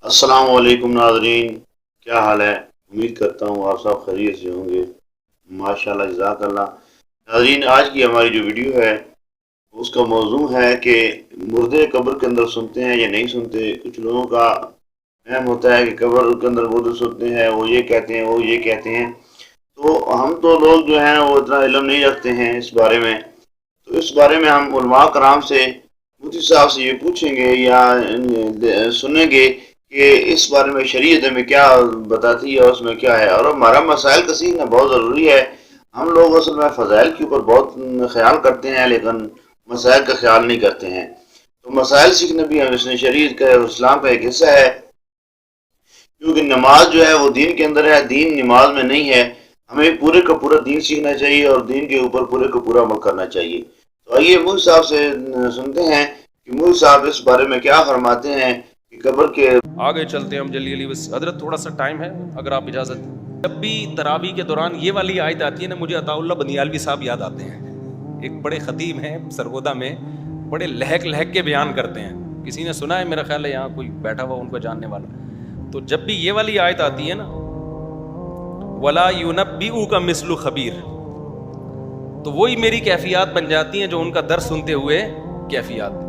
अस्सलाम वालेकुम नाज़रीन, क्या हाल है। उम्मीद करता हूँ आप सब खैरियत से होंगे। माशाल्लाह, जज़ाकल्लाह। नाज़रीन, आज की हमारी जो वीडियो है उसका मौजू है कि मुर्दे कब्र के अंदर सुनते हैं या नहीं सुनते। कुछ लोगों का वहम होता है कि कब्र के अंदर मुर्दे सुनते हैं, वो ये कहते हैं, वो ये कहते हैं। तो हम तो लोग जो हैं वो इतना इल्म नहीं रखते हैं इस बारे में। तो इस बारे में हम उलमा कराम से, मुफ्ती साहब से ये पूछेंगे या सुनेंगे कि इस बारे में शरीयत में क्या बताती है, उसमें क्या है। और हमारा मसाइल कसीर है, बहुत ज़रूरी है। हम लोग असल में फ़ज़ाइल के ऊपर बहुत ख्याल करते हैं लेकिन मसाइल का ख्याल नहीं करते हैं। तो मसाइल सीखना भी हम इसने शरीयत का, इस्लाम का एक हिस्सा है। क्योंकि नमाज जो है वो दीन के अंदर है, दीन नमाज में नहीं है। हमें पूरे का पूरा दीन सीखना चाहिए और दीन के ऊपर पूरे का पूरा अमल करना चाहिए। तो आइए मुफ्ती साहब से सुनते हैं कि मुफ्ती साहब इस बारे में क्या फरमाते हैं कि कब्र के आगे चलते हैं हम जल्दी जल्दी। बस हजरत थोड़ा सा टाइम है, अगर आप इजाज़त दें। जब भी तरावी के दौरान ये वाली आयत आती है ना, मुझे अताउल्लाह बनियालवी साहब याद आते हैं। एक बड़े ख़तीब हैं सरगोदा में, बड़े लहक लहक के बयान करते हैं। किसी ने सुना है, मेरा ख्याल है यहाँ कोई बैठा हुआ उनको जानने वाला। तो जब भी ये वाली आयत आती है ना, वला युनब्बिउ का मिस्लु खबीर, तो वही मेरी कैफियत बन जाती हैं जो उनका दर्स सुनते हुए कैफियत।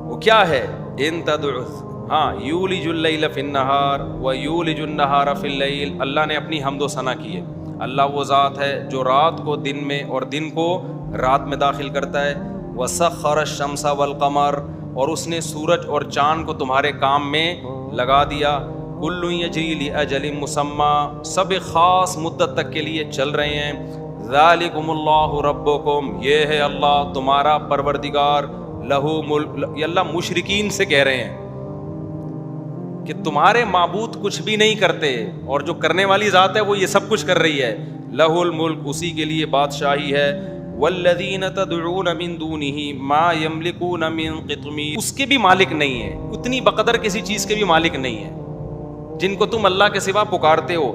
वो क्या है? इन तदउस, हाँ, यूलिजुल लैल फिन नहार व यूलिजुन नहार फिल लैल। अल्लाह ने अपनी हम्द व सना की है। अल्लाह वो ज़ात है जो रात को दिन में और दिन को रात में दाखिल करता है। व सख्खर शम्सा वल कमर, और उसने सूरज और चाँद को तुम्हारे काम में लगा दिया। कुल्लु यजरी लि अजलिन मुसम्मा, सब एक ख़ास मुद्दत तक के लिए चल रहे हैं। ज़ालिकुमुल्लाहु रब्बुकुम, ये है अल्लाह तुम्हारा परवरदिगार। लहू मुल्क, ये अल्लाह मुशरिकीन से कह रहे हैं कि तुम्हारे माबूद कुछ भी नहीं करते और जो करने वाली ज़ात है वो ये सब कुछ कर रही है। लहुल मुल्क, उसी के लिए बादशाही है। वल्लज़ीन तदऊन मिन दूनिही मा यमलिकून मिन क़ित्मीर, उसके भी मालिक नहीं है, उतनी बकदर किसी चीज़ के भी मालिक नहीं है जिनको तुम अल्लाह के सिवा पुकारते हो।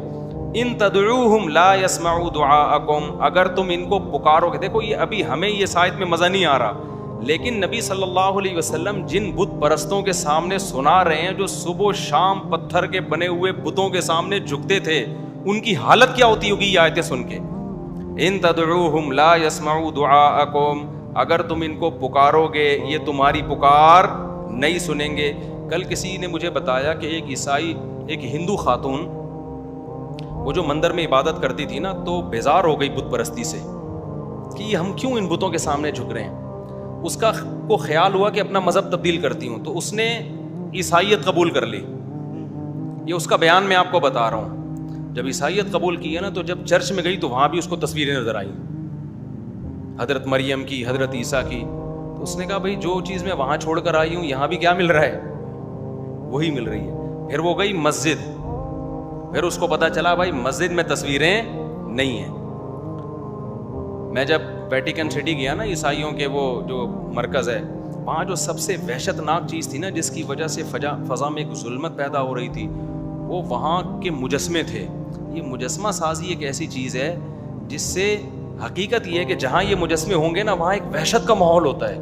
इन तदऊहुम ला यस्मऊ दुआअकुम, अगर तुम इनको पुकारोगे। देखो, ये अभी हमें ये शायद में मज़ा नहीं आ रहा, लेकिन नबी सल्लल्लाहु अलैहि वसल्लम जिन बुत परस्तों के सामने सुना रहे हैं, जो सुबह शाम पत्थर के बने हुए बुतों के सामने झुकते थे, उनकी हालत क्या होती होगी ये आयतें सुन के। इन तदऊहुम ला यस्मऊ दुआअकुम, अगर तुम इनको पुकारोगे ये तुम्हारी पुकार नहीं सुनेंगे। कल किसी ने मुझे बताया कि एक ईसाई, एक हिंदू खातून, वो जो मंदिर में इबादत करती थी ना, तो बेजार हो गई बुत परस्ती से कि हम क्यों इन बुतों के सामने झुक रहे हैं। उसका को ख्याल हुआ कि अपना मज़हब तब्दील करती हूँ, तो उसने ईसाइयत कबूल कर ली। ये उसका बयान मैं आपको बता रहा हूँ। जब ईसाइयत कबूल की है ना, तो जब चर्च में गई तो वहाँ भी उसको तस्वीरें नज़र आई, हज़रत मरियम की, हज़रत ईसा की। तो उसने कहा, भाई जो चीज़ मैं वहाँ छोड़ कर आई हूँ, यहाँ भी क्या मिल रहा है? वही मिल रही है। फिर वो गई मस्जिद, फिर उसको पता चला भाई मस्जिद में तस्वीरें नहीं हैं। मैं जब वेटिकन सिटी गया ना, ईसाइयों के वो जो मरकज़ है, वहाँ जो सबसे वहशतनाक चीज़ थी ना, जिसकी वजह से फ़ज़ा में एक जुल्मत पैदा हो रही थी, वो वहाँ के मुजस्मे थे। ये मुजस्मा साजी एक ऐसी चीज़ है जिससे हकीकत ये है कि जहाँ ये मुजस्मे होंगे ना, वहाँ एक वहशत का माहौल होता है,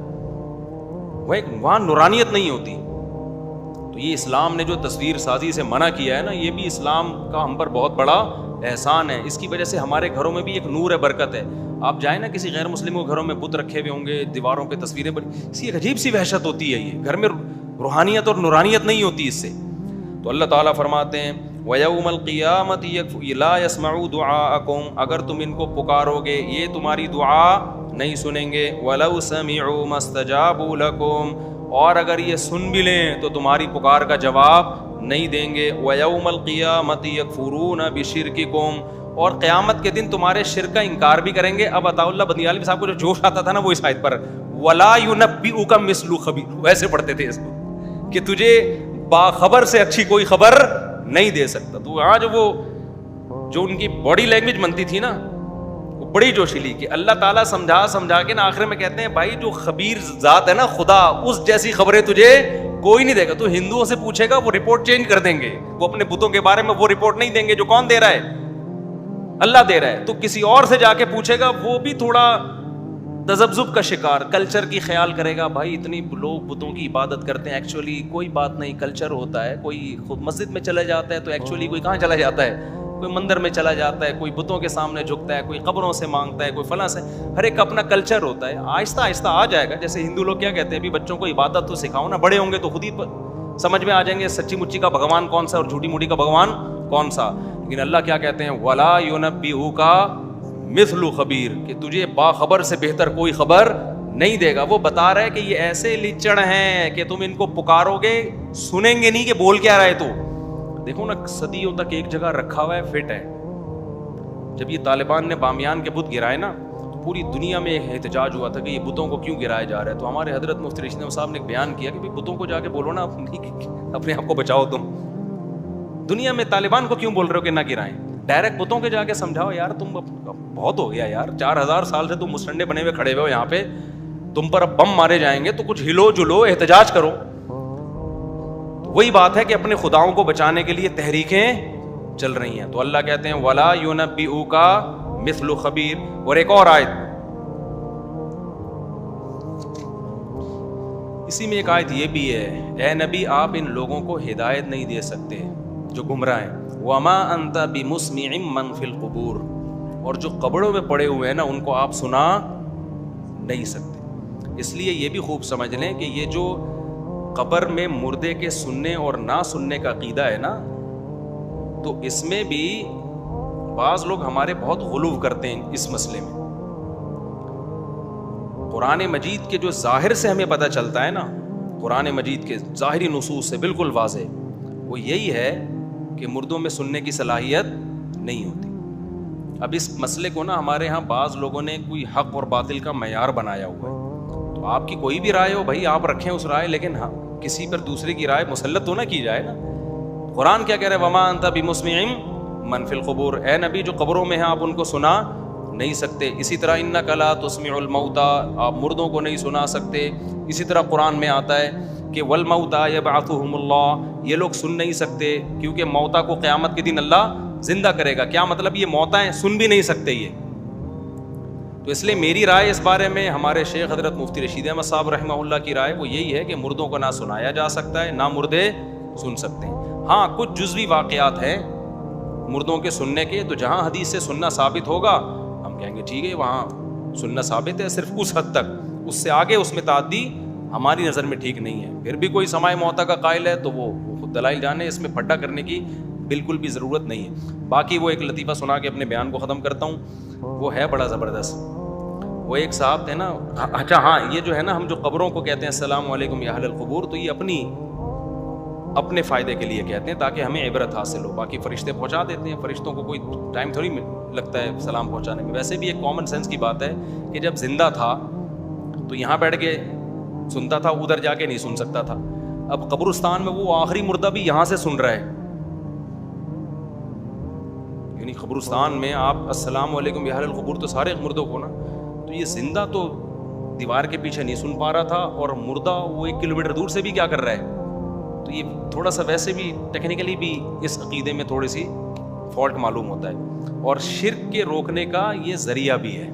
वहाँ नूरानियत नहीं होती। तो ये इस्लाम ने जो तस्वीर साजी से मना किया है ना, ये भी इस्लाम का हम पर बहुत बड़ा एहसान है। इसकी वजह से हमारे घरों में भी एक नूर है, बरकत है। आप जाए ना किसी गैर मुस्लिम के घरों में, बुत रखे हुए होंगे, दीवारों पे तस्वीरें बनी, इसकी एक अजीब सी वहशत होती है। ये घर में रूहानियत और नूरानियत नहीं होती इससे। तो अल्लाह ताला फरमाते हैं, वयौमल क़ियामति ला यस्मऊ दुआअकुम, अगर तुम इनको पुकारोगे ये तुम्हारी दुआ नहीं सुनेंगे। वलौ समिअू मस्तजाबू लकुम, और अगर ये सुन भी लें तो तुम्हारी पुकार का जवाब नहीं देंगे। वयौमल क़ियामति यकफुरून बिशिरकिकुम, और क़यामत के दिन तुम्हारे शिर्क का इनकार भी करेंगे। अब अताउल्लाह बनियालवी साहब को जो जोश आता था ना, वो इस आयत पर वला युनब्बिउका मिस्लु खबीर, वैसे पढ़ते थे इसको कि तुझे बाखबर से अच्छी कोई खबर नहीं दे सकता। तो आज वो जो उनकी बॉडी लैंग्वेज बनती थी ना, वो बड़ी जोशीली, कि अल्लाह ताला समझा समझा के ना आखिर में कहते हैं, भाई जो खबीर ज़ात है ना खुदा, उस जैसी खबरें तुझे कोई नहीं देगा। तो हिंदुओं से पूछेगा वो रिपोर्ट चेंज कर देंगे, वो अपने बुतों के बारे में वो रिपोर्ट नहीं देंगे जो कौन दे रहा है, अल्लाह दे रहा है। तो किसी और से जाके पूछेगा, वो भी थोड़ा تذبذب کا شکار، کلچر کی خیال کرے گا بھائی اتنی لوگ بتوں کی عبادت کرتے ہیں، ایکچولی کوئی بات نہیں، کلچر ہوتا ہے، کوئی خود مسجد میں چلا جاتا ہے تو ایکچولی کوئی کہاں چلا جاتا ہے، کوئی مندر میں چلا جاتا ہے، کوئی بتوں کے سامنے جھکتا ہے، کوئی قبروں سے مانگتا ہے، کوئی فلاں سے، ہر ایک اپنا کلچر ہوتا ہے، آہستہ آہستہ آ جائے گا. جیسے ہندو لوگ کیا کہتے ہیں، ابھی بچوں کو عبادت تو سکھاؤ نا، بڑے ہوں گے تو خود ہی سمجھ میں آ جائیں گے سچی مچی کا بھگوان کون سا اور جھوٹی موٹی کا بھگوان کون سا. لیکن اللہ کیا کہتے ہیں، وَلَا يُنَبِّئُكَ مِثْلُ خبیر، کہ تجھے باخبر سے بہتر کوئی خبر نہیں دے گا. وہ بتا رہا ہے کہ یہ ایسے لچڑ ہیں کہ تم ان کو پکارو گے سنیں گے نہیں کہ بول کیا رہے. تو دیکھو نا صدیوں تک ایک جگہ رکھا ہوا ہے، فٹ ہے. جب یہ طالبان نے بامیان کے بت گرائے نا تو پوری دنیا میں احتجاج ہوا تھا کہ یہ بتوں کو کیوں گرایا جا رہا ہے. تو ہمارے حضرت مفتی رشید احمد صاحب نے ایک بیان کیا کہ بتوں کو جا کے بولو نا اپنے آپ کو بچاؤ، تم دنیا میں طالبان کو کیوں بول رہے ہو کہ نہ گرائیں. ڈائریکٹ بتوں کے جا کے سمجھاؤ یار تم بہت ہو گیا یار، 4000 سال سے تم مسٹنڈے بنے ہوئے کھڑے ہوئے ہو یہاں پہ، تم پر اب بم مارے جائیں گے تو کچھ ہلو جلو احتجاج کرو. وہی بات ہے کہ اپنے خداؤں کو بچانے کے لیے تحریکیں چل رہی ہیں. تو اللہ کہتے ہیں وَلَا يُنَبِّئُكَ مِثْلُ خبیر. اور ایک اور آیت، اسی میں ایک آیت یہ بھی ہے، اے نبی آپ ان لوگوں کو ہدایت نہیں دے سکتے جو گمراہ ہیں. وَمَا أَنْتَ بِمُسْمِعٍ مَّن فِي الْقُبُورِ، اور جو قبروں میں پڑے ہوئے ہیں نا ان کو آپ سنا نہیں سکتے. اس لیے یہ بھی خوب سمجھ لیں کہ یہ جو قبر میں مردے کے سننے اور نہ سننے کا عقیدہ ہے نا، تو اس میں بھی بعض لوگ ہمارے بہت غلو کرتے ہیں اس مسئلے میں. قرآن مجید کے جو ظاہر سے ہمیں پتہ چلتا ہے نا، قرآن مجید کے ظاہری نصوص سے بالکل واضح، وہ یہی ہے کہ مردوں میں سننے کی صلاحیت نہیں ہوتی. اب اس مسئلے کو نا ہمارے ہاں بعض لوگوں نے کوئی حق اور باطل کا معیار بنایا ہوا ہے. تو آپ کی کوئی بھی رائے ہو بھائی آپ رکھیں اس رائے، لیکن ہاں کسی پر دوسرے کی رائے مسلط تو نہ کی جائے نا. قرآن کیا کہہ رہا ہے، وَمَا أَنْتَ بِمُسْمِعٍ مَّن فِي الْقُبُورِ، اے نبی جو قبروں میں ہیں آپ ان کو سنا نہیں سکتے. اسی طرح إِنَّكَ لَا تُسْمِعُ الْمَوْتَىٰ، آپ مردوں کو نہیں سنا سکتے. اسی طرح قرآن میں آتا ہے کہ وَالْمَوْتَىٰ يَبْعَثُهُمُ اللَّهُ، یہ لوگ سن نہیں سکتے کیونکہ موتا کو قیامت کے دن اللہ زندہ کرے گا. کیا مطلب یہ موتا ہیں سن بھی نہیں سکتے یہ. تو اس لیے میری رائے اس بارے میں، ہمارے شیخ حضرت مفتی رشید احمد صاحب رحمہ اللہ کی رائے وہ یہی ہے کہ مردوں کو نہ سنایا جا سکتا ہے نہ مردے سن سکتے ہیں. ہاں کچھ جزوی واقعات ہیں مردوں کے سننے کے، تو جہاں حدیث سے سننا ثابت ہوگا ہم کہیں گے ٹھیک ہے وہاں سننا ثابت ہے، صرف اس حد تک، اس سے آگے اس میں تعدی ہماری نظر میں ٹھیک نہیں ہے. پھر بھی کوئی سماع موتا کا قائل ہے تو وہ خود دلائل جانے، اس میں پھڈا کرنے کی بالکل بھی ضرورت نہیں ہے. باقی وہ ایک لطیفہ سنا کے اپنے بیان کو ختم کرتا ہوں، وہ ہے بڑا زبردست. وہ ایک صاحب تھے نا، اچھا ہاں یہ جو ہے نا ہم جو قبروں کو کہتے ہیں السلام علیکم یا اہل القبور، تو یہ اپنے فائدے کے لیے کہتے ہیں تاکہ ہمیں عبرت حاصل ہو. باقی فرشتے پہنچا دیتے ہیں، فرشتوں کو کوئی ٹائم تھوڑی لگتا ہے سلام پہنچانے میں. ویسے بھی ایک کامن سینس کی بات ہے کہ جب زندہ تھا تو یہاں بیٹھ کے سنتا تھا، ادھر جا کے نہیں سن سکتا تھا. اب قبرستان میں وہ آخری مردہ بھی یہاں سے سن رہا ہے، یعنی قبرستان میں آپ السلام علیکم یا اہل القبور تو سارے مردوں کو نا، تو یہ زندہ تو دیوار کے پیچھے نہیں سن پا رہا تھا اور مردہ وہ 1 کلومیٹر دور سے بھی کیا کر رہا ہے. تو یہ تھوڑا سا ویسے بھی ٹیکنیکلی بھی اس عقیدے میں تھوڑی سی فالٹ معلوم ہوتا ہے. اور شرک کے روکنے کا یہ ذریعہ بھی ہے.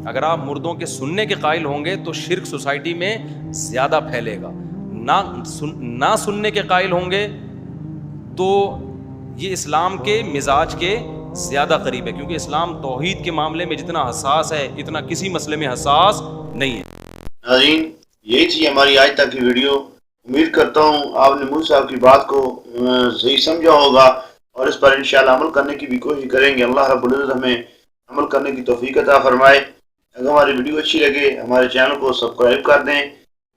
اگر آپ مردوں کے سننے کے قائل ہوں گے تو شرک سوسائٹی میں زیادہ پھیلے گا. نہ سننے کے قائل ہوں گے تو یہ اسلام کے مزاج کے زیادہ قریب ہے، کیونکہ اسلام توحید کے معاملے میں جتنا حساس ہے اتنا کسی مسئلے میں حساس نہیں ہے. ناظرین یہی تھی ہماری آج تک کی ویڈیو. امید کرتا ہوں آپ نے مفتی صاحب کی بات کو صحیح سمجھا ہوگا اور اس پر انشاءاللہ عمل کرنے کی بھی کوشش کریں گے. اللہ رب العزت ہمیں عمل کرنے کی توفیق عطا فرمائے. اگر ہماری ویڈیو اچھی لگے ہمارے چینل کو سبسکرائب کر دیں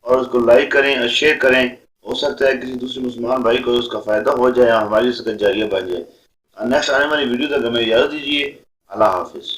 اور اس کو لائک کریں اور شیئر کریں. ہو سکتا ہے کسی دوسرے مسلمان بھائی کو اس کا فائدہ ہو جائے، ہماری اس کا جاریہ بن جائے. نیکسٹ آنے والی ویڈیو تک ہمیں اجازت دیجیے. اللہ حافظ.